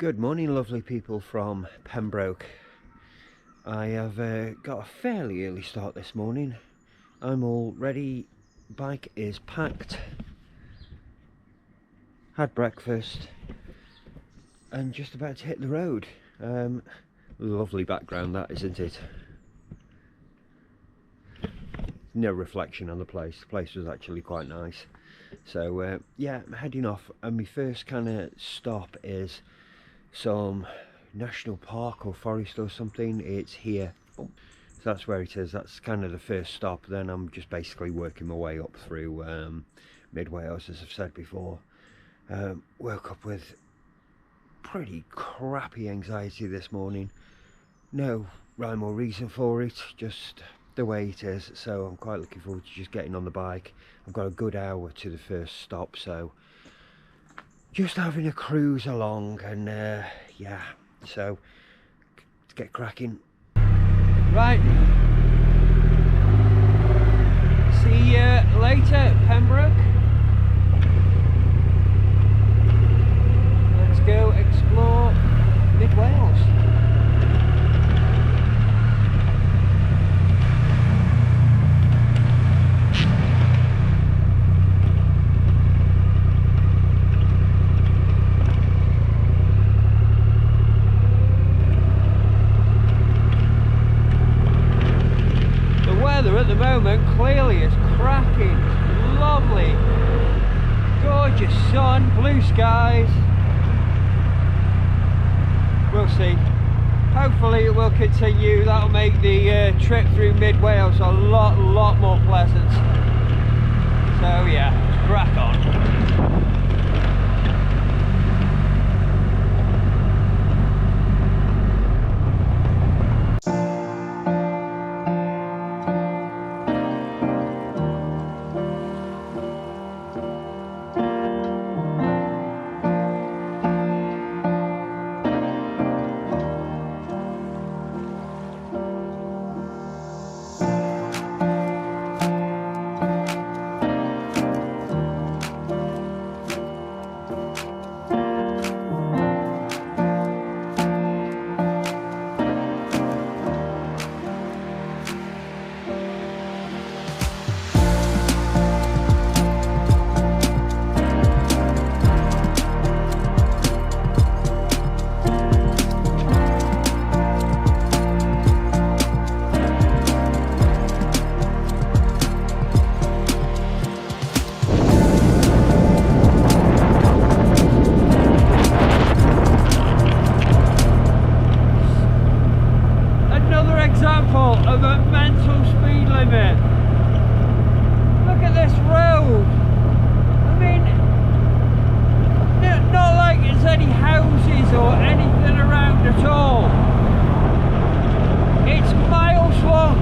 Good morning, lovely people from Pembroke. I have got a fairly early start this morning. I'm all ready, bike is packed, had breakfast and just about to hit the road. Lovely background that, isn't it? No reflection on the place was actually quite nice. So yeah, I'm heading off, and my first kind of stop is some national park or forest or something. It's here, so that's where it is. That's kind of the first stop. Then I'm just basically working my way up through Mid Wales, as I've said before. Woke up with pretty crappy anxiety this morning. No rhyme or reason for it, just the way it is. So I'm quite looking forward to just getting on the bike. I've got a good hour to the first stop, so just having a cruise along, and yeah, so let's get cracking. Right, see you later at Pembroke. Let's go explore Mid Wales. At the moment clearly is cracking, lovely, gorgeous sun, blue skies. We'll see, hopefully it will continue. That'll make the trip through Mid Wales a lot more pleasant. So yeah, let's crack on. Of a mental speed limit. Look at this road. I mean, not like there's any houses or anything around at all. It's miles long,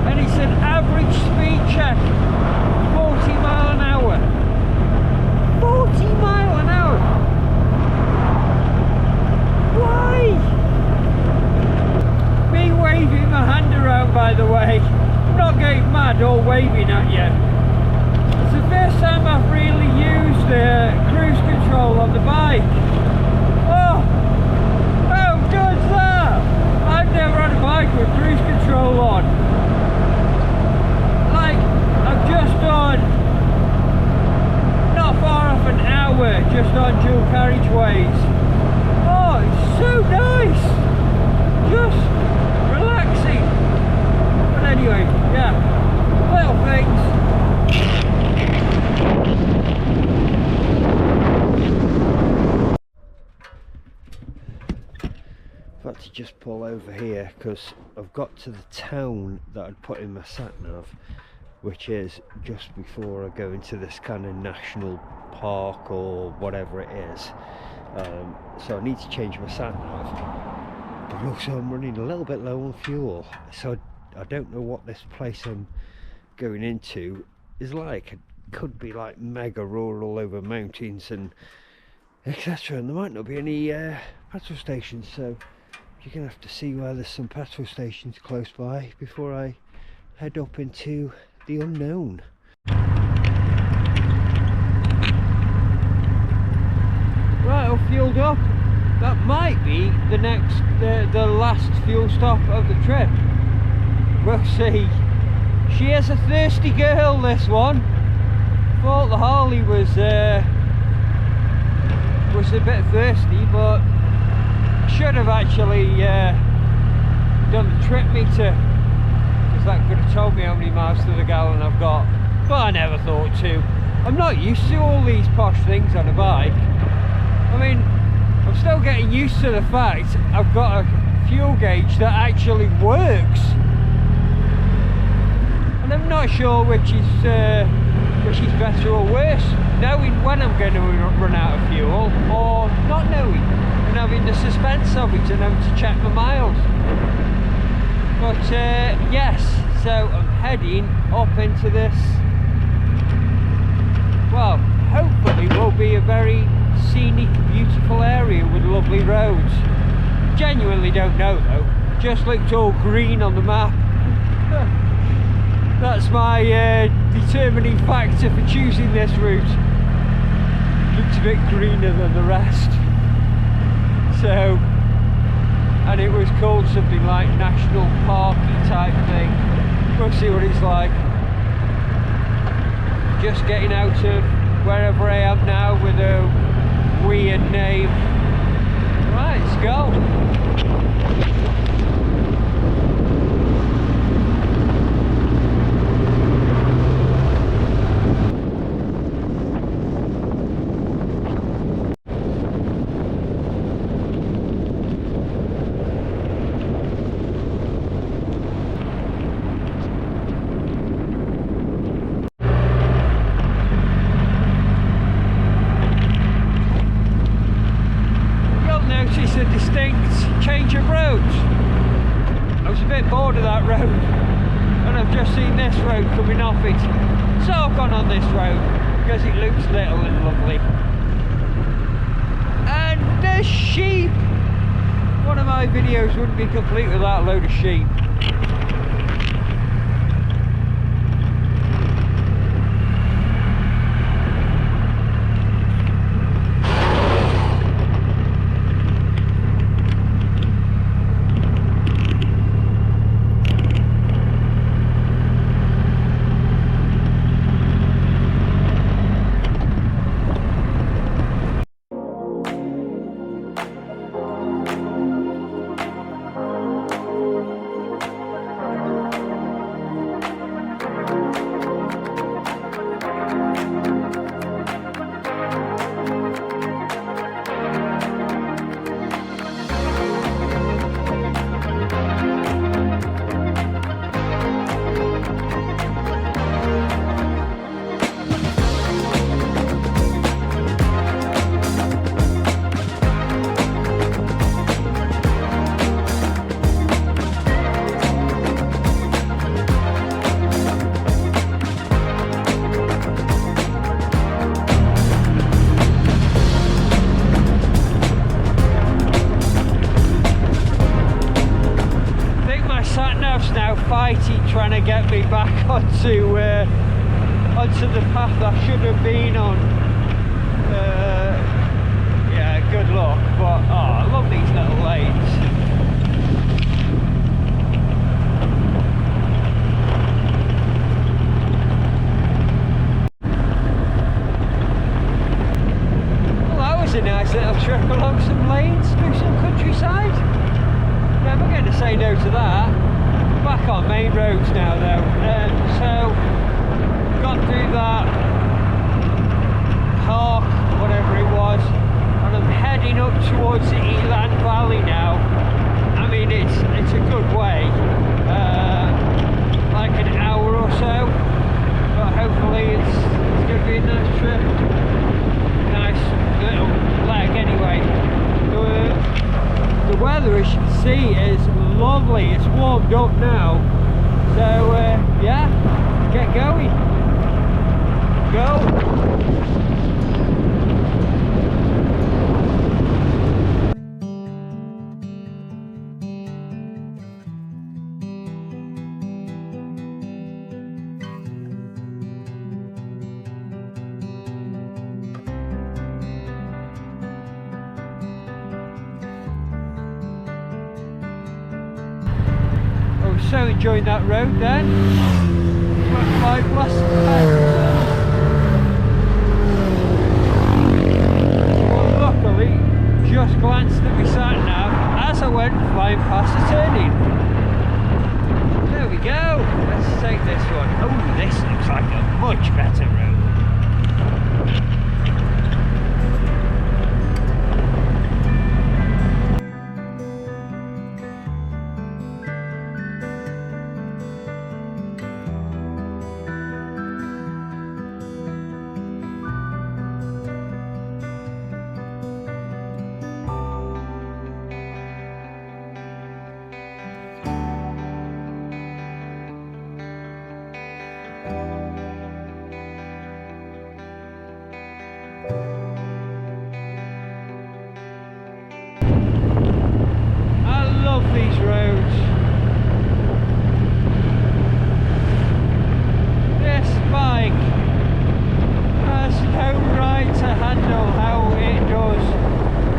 and it's an average speed check 40 mile an hour. 40 mile an hour. Why? Me waving my hand around, by the way. I'm not getting mad or waving at you. It's the first time I've really used cruise control on the bike. Oh, how good's that? I've never had a bike with cruise control on. Like, I've just done not far off an hour just on dual carriageways. Oh, it's so nice. Just relaxing. But anyway, yeah, little things. I've had to just pull over here because I've got to the town that I'd put in my sat-nav, which is just before I go into this kind of national park or whatever it is. So I need to change my sat-nav. But also I'm running a little bit low on fuel, so I don't know what this place I'm going into is like. It could be like mega rural over mountains and etc, and there might not be any petrol stations, so you're gonna have to see where there's some petrol stations close by before I head up into the unknown. Right, all fueled up. that might be the last fuel stop of the trip. We'll see. She is a thirsty girl, this one. Thought the Harley was a bit thirsty, but should have actually done the trip meter, because that could have told me how many miles to the gallon I've got, but I never thought to. I'm not used to all these posh things on a bike. I mean, I'm still getting used to the fact I've got a fuel gauge that actually works, and I'm not sure which is better or worse, knowing when I'm going to run out of fuel, or not knowing and having the suspense of it and having to check my miles. But yes, so I'm heading up into this, well, hopefully will be a very scenic, beautiful area with lovely roads. Genuinely don't know though, just looked all green on the map. That's my determining factor for choosing this route. Looks a bit greener than the rest. So, and it was called something like National Parky type thing. We'll see what it's like. Just getting out of wherever I am now with a weird name. Right, let's go. A distinct change of roads. I was a bit bored of that road and I've just seen this road coming off it, so I've gone on this road because it looks little and lovely. And the sheep! One of my videos wouldn't be complete without a load of sheep. Trying to get me back onto the path I should have been on. Yeah, good luck, but oh, I love these little lanes. Well, that was a nice little trip along some lanes through some countryside. Never going to say no to that. Back on main roads now though, so got through that park, whatever it was, and I'm heading up towards the Eland Valley now. I mean, it's a good way, like an hour or so, but hopefully it's going to be a nice trip, nice little leg anyway. The weather, as you can see, is lovely. It's warmed up now, so yeah, get going. Go. so enjoying that road then. My blessed well, luckily, just glanced at my sat nav as I went flying past the turning. There we go. Let's take this one. Oh, this looks like a much better road. These roads. This bike has no right to handle how it does,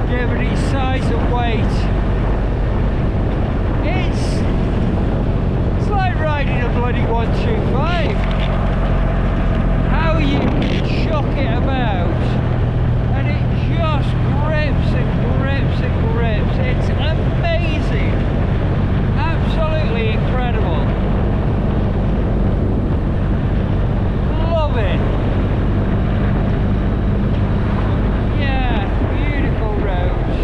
given its size and weight. It's like riding a bloody 125. How you can chuck it about and it just grips and grips and grips. It's amazing. Absolutely incredible. Love it. Yeah, beautiful roads.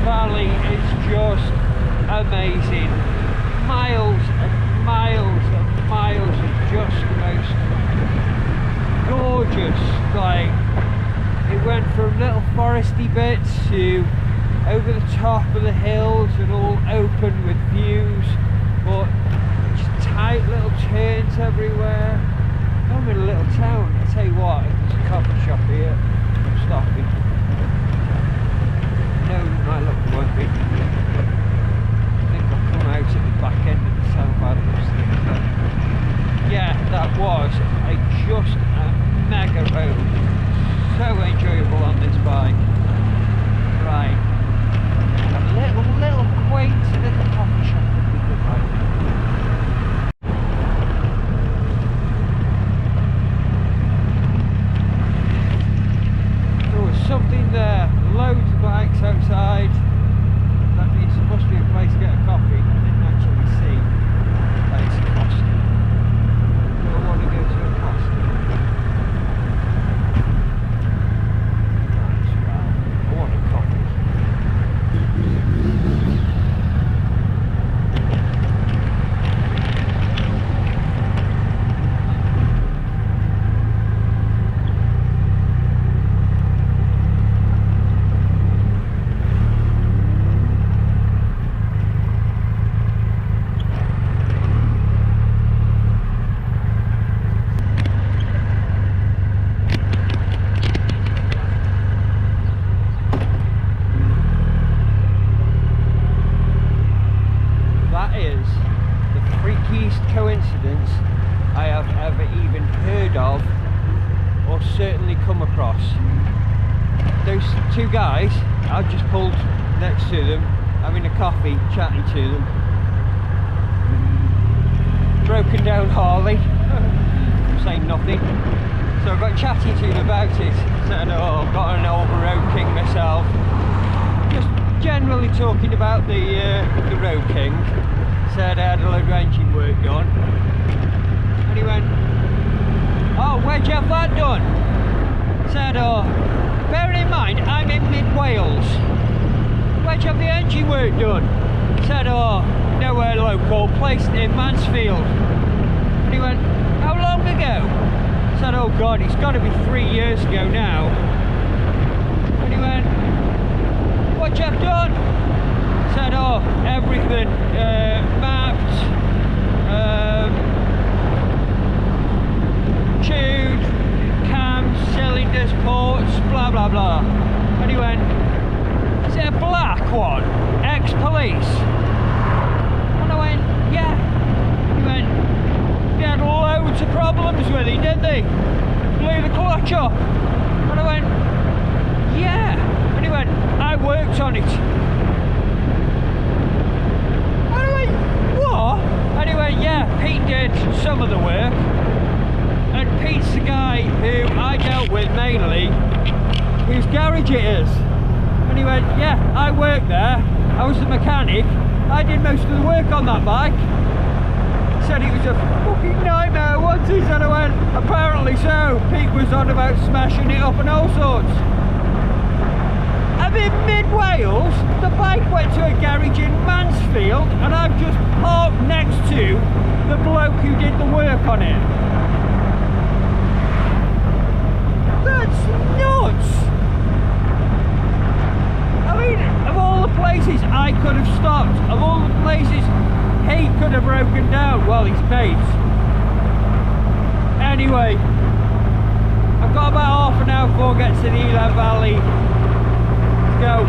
Valley is just amazing. Miles and miles and miles of just the most gorgeous. Like, it went from little foresty bits to over the top of the hills and all open with views, but just tight little turns everywhere. I'm in a little town. I tell you what, if there's a coffee shop here, I'm stopping. No, my luck won't be. I think I'll come out at the back end of the town by the looks of it. But yeah, that was just a mega road. So enjoyable on this bike. Right, a little quaint little coffee shop would be good right now. Something there, loads of bikes outside. That means there must be a place to get a coffee. I didn't actually see that it's a Costa. Do I want to go to a Costa? That's right, I want a coffee. Coincidence I have ever even heard of or certainly come across. Those two guys, I just pulled next to them having a coffee, chatting to them. Broken down Harley, saying nothing. So I got chatting to them about it, said, oh, I've got an old road king myself. Just generally talking about the Road King. Said I had a load of engine work done. And he went, "Oh, where'd you have that done?" Said, "Oh, bearing in mind, I'm in mid-Wales. Where'd you have the engine work done?" Said, "Oh, nowhere local, placed in Mansfield." And he went, "How long ago?" Said, "Oh God, it's got to be 3 years ago now." And he went, "What'd you have done?" Said, "Oh, everything, mapped, tuned, cams, cylinders, ports, blah blah blah." And he went, "Is it a black one? Ex-police?" And I went, "Yeah." He went, "They had loads of problems with it, didn't they? Blew the clutch up." And I went, "Yeah." And he went, "I worked on it." And I went, "What?" And he went, "Yeah, Pete did some of the work." And Pete's the guy who I dealt with mainly, whose garage it is. And he went, "Yeah, I worked there. I was the mechanic. I did most of the work on that bike." Said it was a fucking nightmare once. He said, I went, "Apparently so. Pete was on about smashing it up and all sorts." I'm in mid-Wales. The bike went to a garage in Mansfield and I've just parked next to the bloke who did the work on it. That's nuts! I mean, of all the places I could have stopped, of all the places he could have broken down, well, he's paid. Anyway, I've got about half an hour before I get to the Elan Valley. Let's go.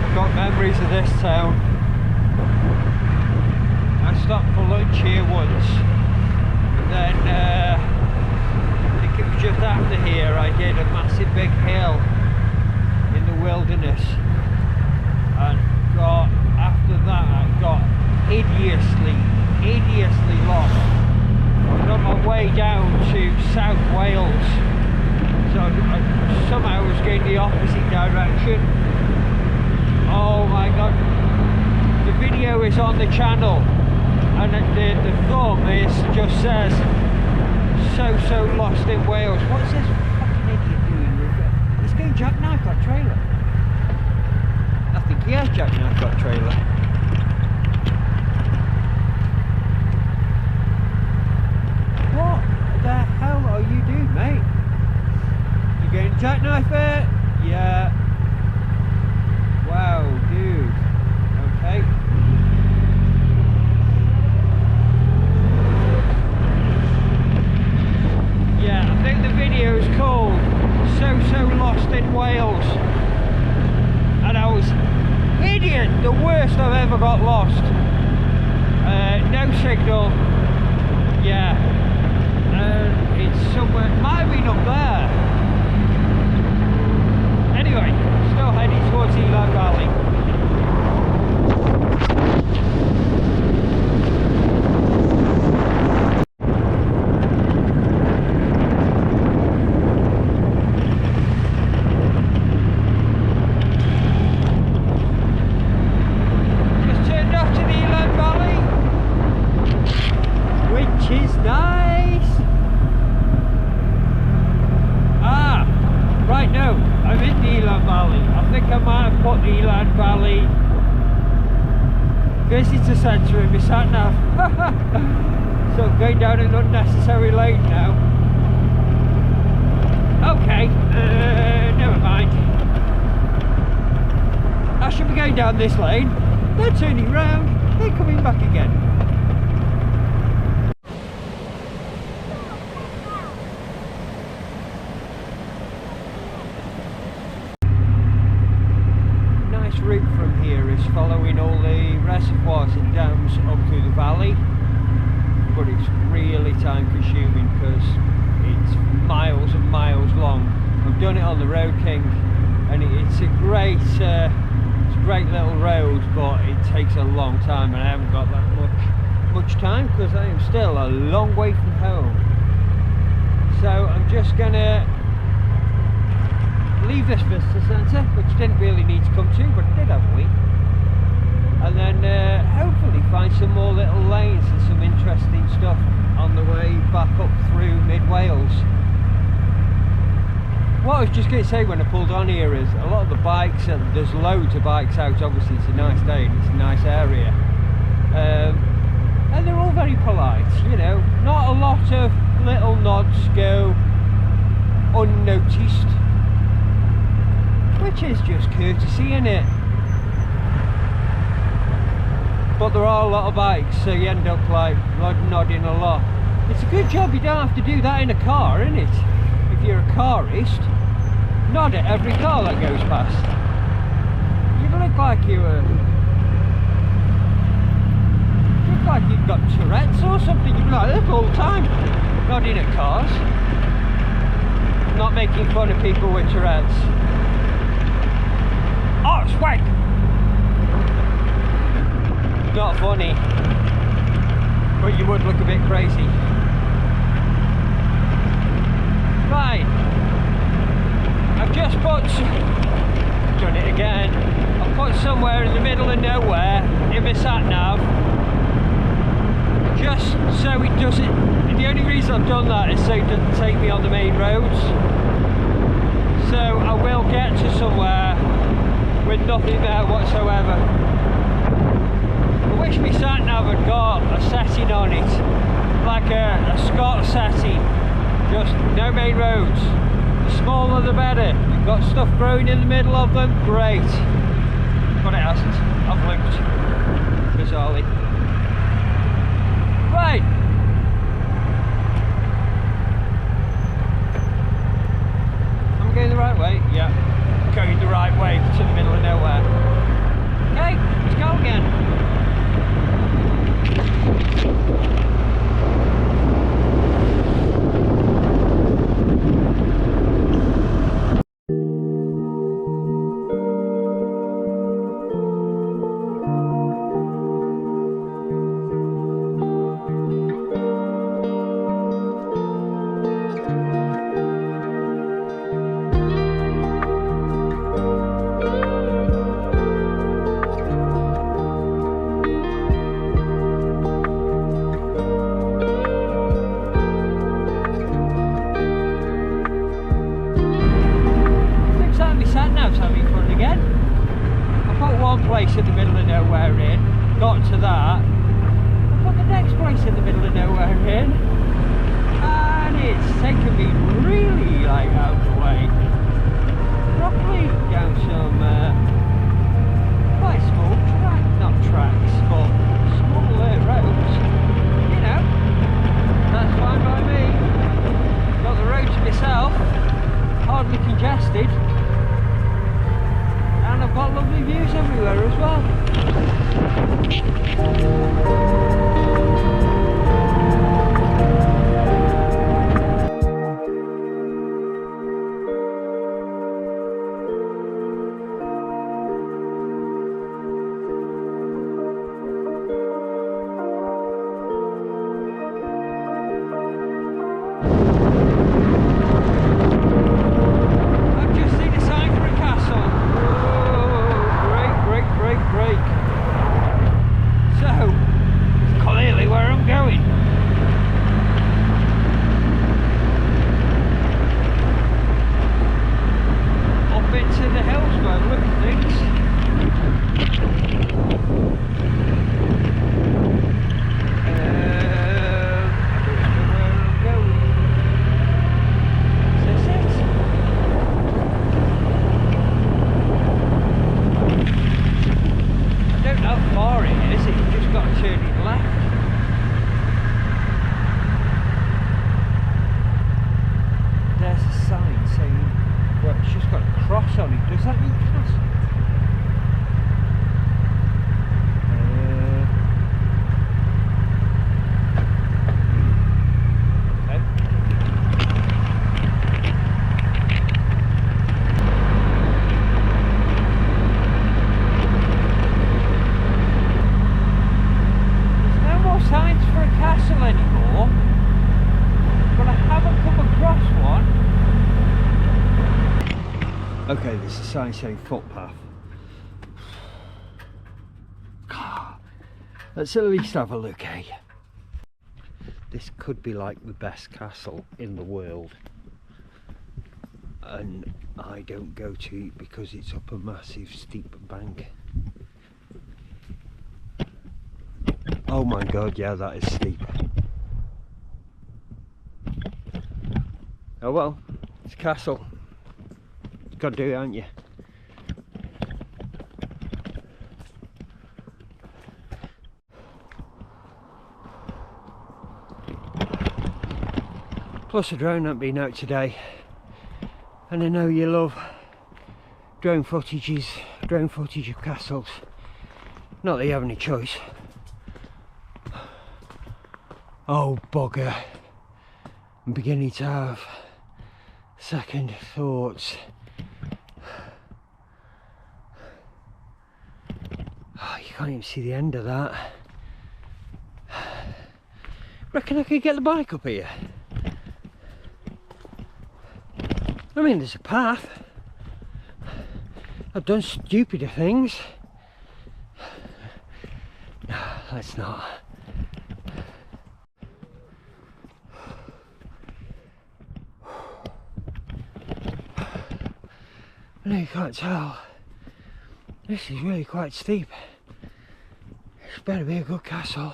I've got memories of this town. I stopped for lunch here once, and then I think it was just after here I did a massive big hill in the wilderness, and after that I got hideously lost. I was on my way down to South Wales, so I somehow was going the opposite direction. Oh my God, the video is on the channel, and the thumb just says so lost in Wales. What's this fucking idiot doing? He's going jackknife that trailer. I think he has jackknife that trailer. What the hell are you doing, mate? You going jackknife it? Yeah. Wow, dude. Okay. Yeah, I think the video is called So Lost in Wales. And I was idiot, the worst I've ever got lost. No signal. Yeah. It's somewhere, it might have been up there. Anyway, still heading towards Elan Valley. Just turned off to the Elan Valley, which is nice. Ah, right, no, I'm in the Elan Valley. I think I might have put the Elan Valley visitor centre in my sat nav. So I'm going down an unnecessary lane now. Okay, never mind. I should be going down this lane, then turning round, then coming back again. Route from here is following all the reservoirs and dams up through the valley, but it's really time consuming because it's miles and miles long. I've done it on the Road King, and it's a great great little road, but it takes a long time, and I haven't got that much time because I am still a long way from home. So I'm just gonna leave this visitor centre, which didn't really need to come to, but it did have a wee, and then hopefully find some more little lanes and some interesting stuff on the way back up through mid Wales. What I was just going to say when I pulled on here is a lot of the bikes, and there's loads of bikes out, obviously it's a nice day and it's a nice area, and they're all very polite, you know, not a lot of little nods go unnoticed, which is just courtesy, innit? But there are a lot of bikes, so you end up like nodding a lot. It's a good job you don't have to do that in a car, isn't it? If you're a carist, nod at every car that goes past. You look like you've got Tourette's or something. You look like this all the time, nodding at cars. Not making fun of people with Tourette's. Oh, swag! Not funny, but you would look a bit crazy. Right, I've just done it again. I've put somewhere in the middle of nowhere in my sat nav, just so it doesn't. The only reason I've done that is so it doesn't take me on the main roads. So I will get to somewhere with nothing there whatsoever. I wish my sat nav had got a setting on it, like a Scott setting. Just no main roads. The smaller the better. You've got stuff growing in the middle of them, great. But it hasn't. I've looked. Bizarrely. Right. Am I going the right way? Yeah. Going the right way to the middle of nowhere. Okay, let's go again. Place in the middle of nowhere in, got to that, I put the next place in the middle of nowhere in, and it's taken me really like out of the way, properly down some quite small tracks, but small roads, you know, that's fine by me. Got the road to myself, hardly congested. And I've got lovely views everywhere as well. What's the sign saying? Footpath. Let's at least have a look, eh? This could be like the best castle in the world, and I don't go to it because it's up a massive steep bank. Oh my god, yeah, that is steep. Oh well, it's a castle. You've got to do it, haven't you? Plus a drone not been out today, and I know you love drone footage of castles. Not that you have any choice. Oh bugger, I'm beginning to have second thoughts. Oh, you can't even see the end of that. Reckon I could get the bike up here? I mean, there's a path. I've done stupider things. No, let's not. I know you can't tell. This is really quite steep. It's better be a good castle.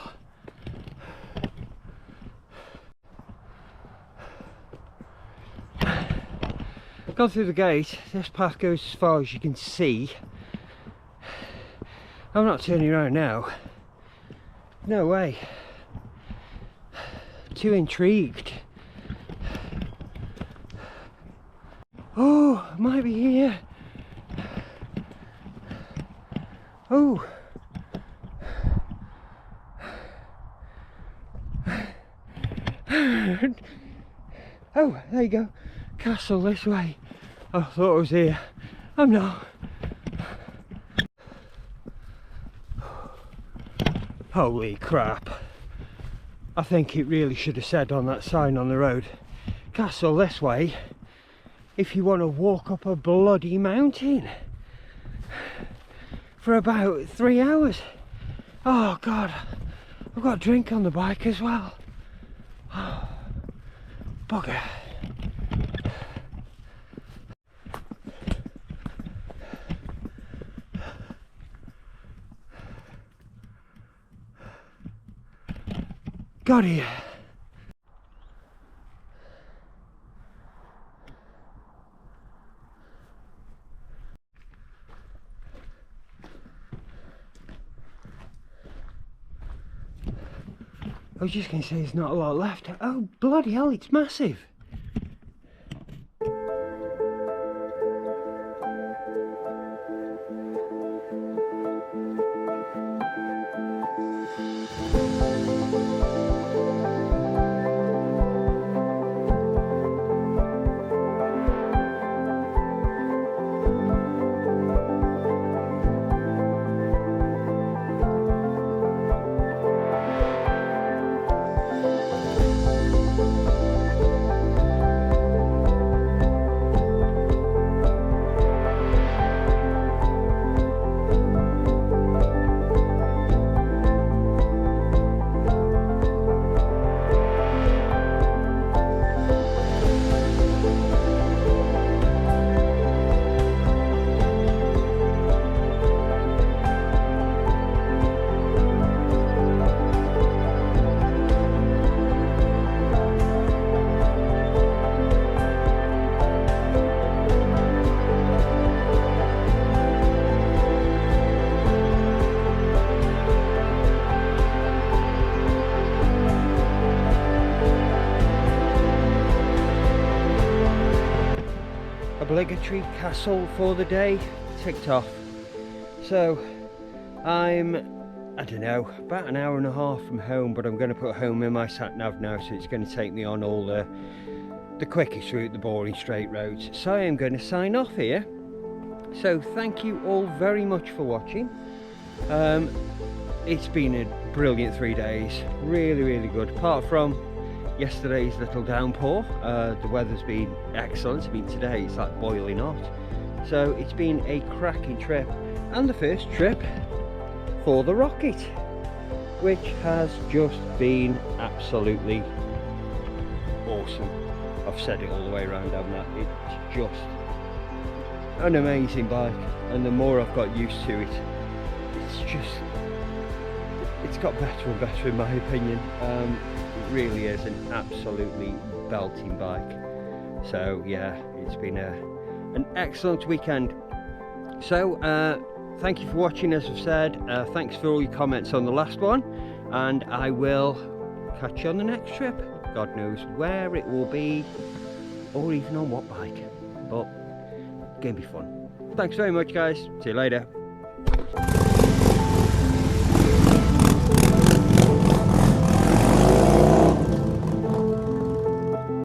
Gone through the gate. This path goes as far as you can see. I'm not turning around now. No way. Too intrigued. Oh, it might be here. Oh. Oh, there you go. Castle this way. I thought I was here. I'm not. Holy crap. I think it really should have said on that sign on the road, castle this way if you want to walk up a bloody mountain for about 3 hours. Oh god, I've got a drink on the bike as well. Oh, bugger. Got here. I was just going to say there's not a lot left. Oh bloody hell, it's massive. Obligatory castle for the day ticked off. So I'm, I don't know, about an hour and a half from home, but I'm going to put home in my sat nav now, so it's going to take me on all the quickest route, the boring straight roads. So I am going to sign off here. So thank you all very much for watching. It's been a brilliant 3 days, really good, apart from yesterday's little downpour. The weather's been excellent. I mean, today it's like boiling hot. So it's been a cracking trip, and the first trip for the Rocket, which has just been absolutely awesome. I've said it all the way around, haven't I? It's just an amazing bike, and the more I've got used to it, it's got better and better in my opinion. It really is an absolutely belting bike. So yeah, it's been an excellent weekend. So thank you for watching, as I've said. Thanks for all your comments on the last one, and I will catch you on the next trip. God knows where it will be, or even on what bike, but it's gonna be fun. Thanks very much, guys. See you later.